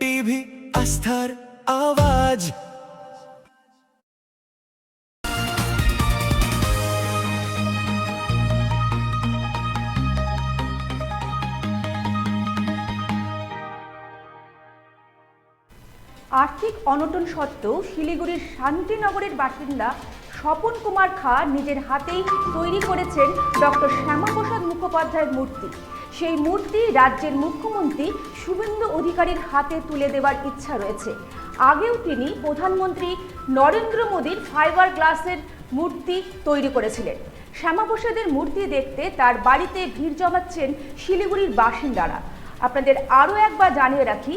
TV আস্থার আওয়াজ। আর্থিক অনটন সত্ত্বেও শিলিগুড়ির শান্তিনগরের বাসিন্দা স্বপন কুমার খা নিজের হাতেই তৈরি করেছেন ডক্টর শ্যামাপ্রসাদ মুখোপাধ্যায়ের মূর্তি। সেই মূর্তি রাজ্যের মুখ্যমন্ত্রী শুভেন্দু অধিকারীর হাতে তুলে দেওয়ার ইচ্ছা রয়েছে। আগেও তিনি প্রধানমন্ত্রী নরেন্দ্র মোদীর ফাইবার গ্লাসের মূর্তি তৈরি করেছিলেন। শ্যামাপ্রসাদের মূর্তি দেখতে তার বাড়িতে ভিড় জমাচ্ছেন শিলিগুড়ির বাসিন্দারা। আপনাদের আরও একবার জানিয়ে রাখি,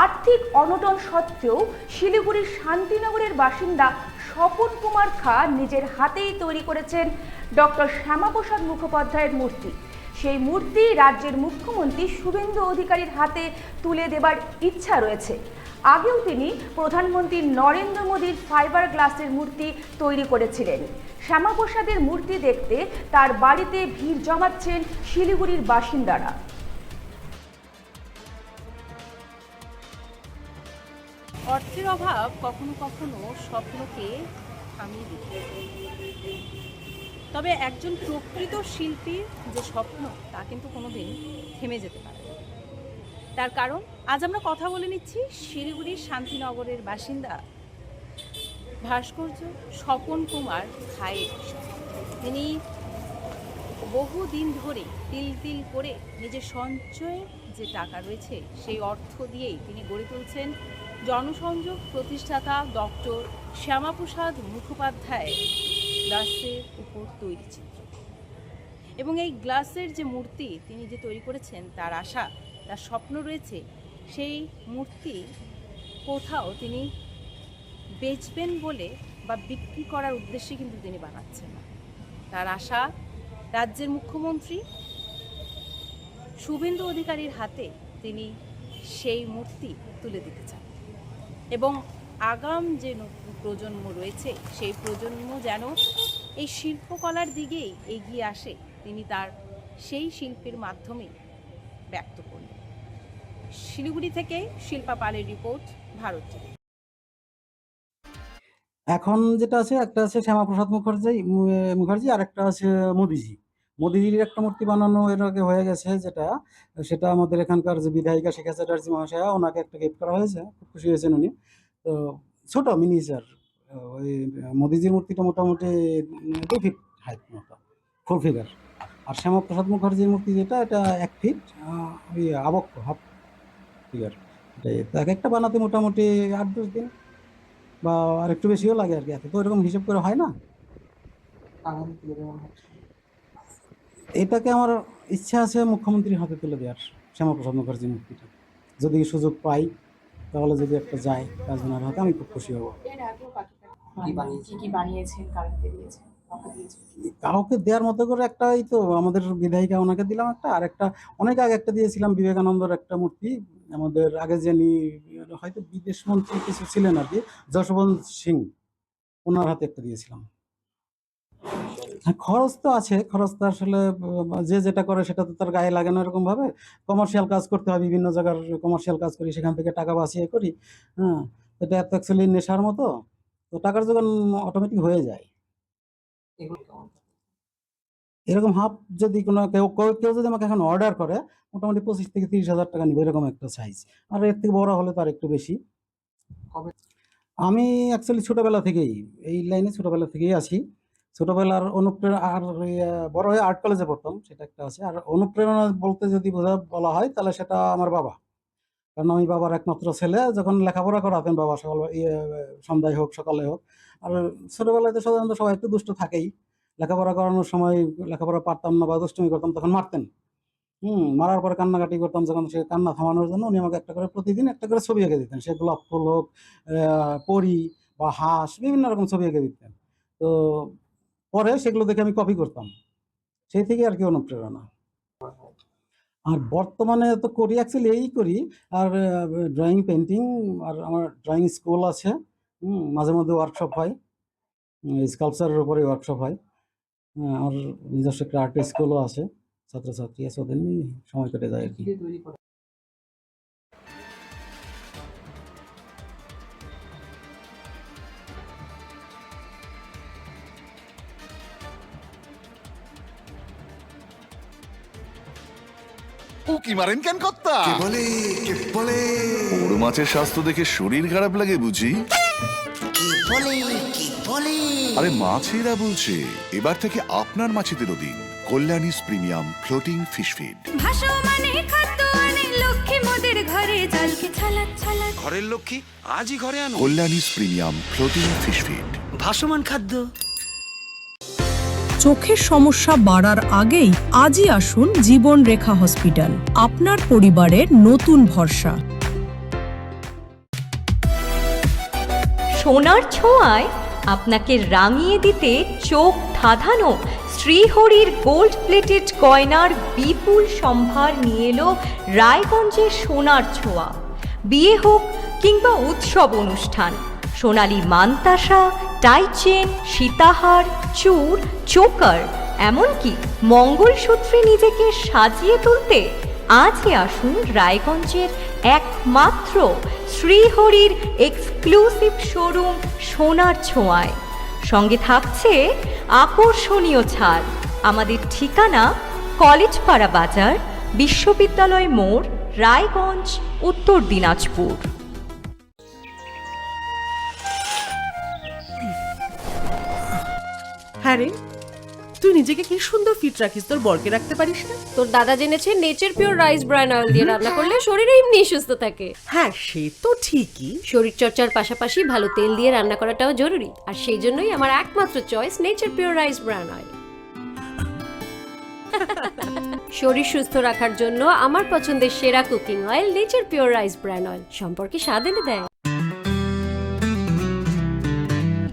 আর্থিক অনটন সত্ত্বেও শিলিগুড়ির শান্তিনগরের বাসিন্দা স্বপন কুমার খা নিজের হাতেই তৈরি করেছেন ডক্টর শ্যামাপ্রসাদ মুখোপাধ্যায়ের মূর্তি। সেই মূর্তি রাজ্যের মুখ্যমন্ত্রী শুভেন্দু অধিকারীর হাতে তুলে দেবার ইচ্ছা রয়েছে। আগেও তিনি প্রধানমন্ত্রী নরেন্দ্র মোদীর ফাইবার গ্লাসের মূর্তি তৈরি করেছিলেন। শ্যামাপ্রসাদের মূর্তি দেখতে তার বাড়িতে ভিড় জমাচ্ছেন শিলিগুড়ির বাসিন্দারা। অর্থের অভাব কখনো কখনো স্বপ্নকে থামিয়ে দিতে, তবে একজন প্রকৃত শিল্পীর যে স্বপ্ন তা কিন্তু কোনোদিন থেমে যেতে পারে না। তার কারণ আজ আমরা কথা বলে নিচ্ছি শিলিগুড়ির শান্তিনগরের বাসিন্দা ভাস্কর্য স্বপন কুমার খায়ের। তিনি বহুদিন ধরে তিল তিল করে নিজের সঞ্চয়ে যে টাকা রয়েছে সেই অর্থ দিয়েই তিনি গড়ে তুলছেন জনসংযোগ প্রতিষ্ঠাতা ডক্টর শ্যামাপ্রসাদ মুখোপাধ্যায় গ্লাসের উপর তৈরি চিত্র। এবং এই গ্লাসের যে মূর্তি তিনি যে তৈরি করেছেন, তার আশা, তার স্বপ্ন রয়েছে সেই মূর্তি কোথাও তিনি বেচবেন বলে বা বিক্রি করার উদ্দেশ্যে কিন্তু তিনি বানাচ্ছেন না। তার আশা রাজ্যের মুখ্যমন্ত্রী শুভেন্দু অধিকারীর হাতে তিনি সেই মূর্তি তুলে দিতে চান এবং আগাম যে প্রজন্ম রয়েছে সেই প্রজন্ম যেন এই শিল্পকলার দিকেই এগিয়ে আসে, তিনি তার সেই শিল্পের মাধ্যমে ব্যক্ত করলেন। শিলিগুড়ি থেকে শিল্পা পালের রিপোর্ট, ভারত টিভি। এখন যেটা আছে, একটা আছে শ্যামাপ্রসাদ মুখার্জি আর একটা আছে মোদিজির একটা মূর্তি বানানো এর আগে হয়ে গেছে, সেটা আমাদের এখানকার যে বিধায়িকা শিখা চ্যাটার্জি মহাশয়া, ওনাকে একটা গিফট করা হয়েছে, খুব খুশি হয়েছেন উনি। তো ছোট মিনিচার ওই মোদিজির মূর্তিটা মোটামুটি 2 ফিট হাইট মতো, ফুল ফিগার। আর শ্যামাপ্রসাদ মুখার্জির মূর্তি যেটা, এটা 1 ফিট ওই আবক্ষ হাফ ফিগার। এক একটা বানাতে মোটামুটি 8-10 দিন বা আর একটু বেশিও লাগে আর কি, এত তো এরকম হিসেব করে হয় না। এটাকে আমার ইচ্ছা আছে মুখ্যমন্ত্রীর হাতে তুলে দেওয়ার, শ্যামাপ্রসাদ মুখার্জির মূর্তিটা যদি সুযোগ পাই, তাহলে যদি একটা যায় রাজনার হাতে, আমি খুব খুশি হব। কাউকে দেওয়ার মতো করে একটা, এই তো আমাদের বিধায়িকা, ওনাকে দিলাম একটা, আর একটা অনেক আগে একটা দিয়েছিলাম বিবেকানন্দর একটা মূর্তি, আমাদের আগে যিনি হয়তো বিদেশ মন্ত্রী কিছু ছিলেন আর কি, যশবন্ত সিং, ওনার হাতে একটা দিয়েছিলাম। খরচ তো আছে, খরচ তো আসলে যে যেটা করে সেটা তো তার গায়ে লাগে না এরকম ভাবে। কমার্শিয়াল কাজ করতে হয়, বিভিন্ন জায়গার কমার্শিয়াল কাজ করি, সেখান থেকে টাকা বাঁচিয়ে করি। হ্যাঁ, এটা এত অ্যাকচুয়ালি নেশার মতো, তো টাকার যোগান অটোমেটিক হয়ে যায়। এরকম হাফ যদি কোনো কেউ যদি আমাকে এখন অর্ডার করে, মোটামুটি 25 থেকে 30,000 টাকা নিবে, এরকম একটা সাইজ। আর এর থেকে বড় হলে তার একটু বেশি। আমি অ্যাকচুয়ালি ছোটবেলা থেকেই এই লাইনে আছি। ছোটবেলার অনুপ্রেরণা, আর বড় হয়ে আর্ট কলেজে পড়তাম, সেটা একটা আছে। আর অনুপ্রেরণা বলতে যদি বলা হয়, তাহলে সেটা আমার বাবা। কারণ আমি বাবার একমাত্র ছেলে। যখন লেখাপড়া করাতেন বাবা, সন্ধ্যায় হোক সকালে হোক। আর ছোটবেলায় তো সাধারণত সবাই একটু দুষ্ট থাকেই। লেখাপড়া করানোর সময় লেখাপড়া পারতাম না বা দুষ্টুমি করতাম, তখন মারতেন। মারার পরে কান্নাকাটি করতাম, যখন সে কান্না থামানোর জন্য উনি আমাকে প্রতিদিন একটা করে ছবি এঁকে দিতেন। সে গোলাপ ফুল হোক, পরী বা হাঁস, বিভিন্ন রকম ছবি এঁকে দিতেন। তো পরে সেগুলো দেখে আমি কপি করতাম, সেই থেকে আর কি অনুপ্রেরণা। আর বর্তমানে তো করি, অ্যাকচুয়ালি এই করি। আর ড্রয়িং, পেন্টিং, আর আমার ড্রয়িং স্কুল আছে। মাঝে মধ্যে ওয়ার্কশপ হয়, স্কাল্পচারের উপরে ওয়ার্কশপ হয়। আমার নিজস্ব একটা আর্ট স্কুলও আছে, ছাত্রছাত্রী আছে, ওদের নিয়ে সময় কেটে যায় আর কি। উকি মারেন কেন কর্তা? কে বলে বড় মাছের স্বাস্থ্য দেখে শরীর খারাপ লাগে বুঝি? কি বলে আরে মাছেরা বলছে এবার থেকে আপনার মাছেদেরও দিন কল্যাণীস প্রিমিয়াম ফ্লোটিং ফিশ ফিড। ভাসমানে খাদ্য আনে লক্ষ্মী মোদের ঘরে জলকে ছলাৎ ছলাৎ। ঘরের লক্ষ্মী আজই ঘরে আনো। কল্যাণীস প্রিমিয়াম ফ্লোটিং ফিশ ফিড। ভাসমান খাদ্য। চোখের সমস্যা বাড়ার আগেই আজই আসুন জীবন রেখা হসপিটাল, আপনার পরিবারের নতুন ভরসা। সোনার ছোঁয়ায় আপনাকে রাঙিয়ে দিতে চোখ ধাঁধানো শ্রীহরির গোল্ড প্লেটেড গয়নার বিপুল সম্ভার নিয়ে এলো রায়গঞ্জের সোনার ছোঁয়া। বিয়ে হোক কিংবা উৎসব অনুষ্ঠান, সোনালী মানতাসা, টাইচেন, সীতাহার, চূড়, চোকার, এমনকি মঙ্গলসূত্রে নিজেকে সাজিয়ে তুলতে আজই আসুন রায়গঞ্জের একমাত্র শ্রীহরির এক্সক্লুসিভ শোরুম সোনার ছোঁয়ায়। সঙ্গে থাকছে আকর্ষণীয় ছাড়। আমাদের ঠিকানা কলেজপাড়া বাজার, বিশ্ববিদ্যালয় মোড়, রায়গঞ্জ, উত্তর দিনাজপুর। হ্যাঁ রে, তুই নিজেকে কি সুন্দর ফিট রাখিস, তোর বরকে রাখতে পারিস না? তোর দাদা জেনেছে nature pure rice bran oil দিয়ে রান্না করলে শরীর এমনি সুস্থ থাকে। হ্যাঁ সে তো ঠিকই, শরীর চর্চার পাশাপাশি ভালো তেল দিয়ে রান্না করাটাও জরুরি, আর সেই জন্যই আমার একমাত্র choice nature pure rice bran oil. শরীর সুস্থ রাখার জন্য আমার পছন্দের সেরা cooking oil nature pure rice bran oil, সম্পর্কে স্বাদ এনে দেয়।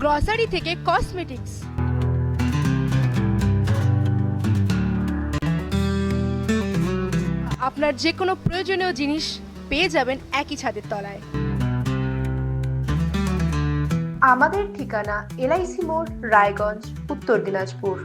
গ্রসারি থেকে কসমেটিক্স, আপনার যে কোনো প্রয়োজনীয় জিনিস পেয়ে যাবেন একই ছাদের তলায়। আমাদের ঠিকানা এলআইসি মোড়, রায়গঞ্জ, উত্তর দিনাজপুর।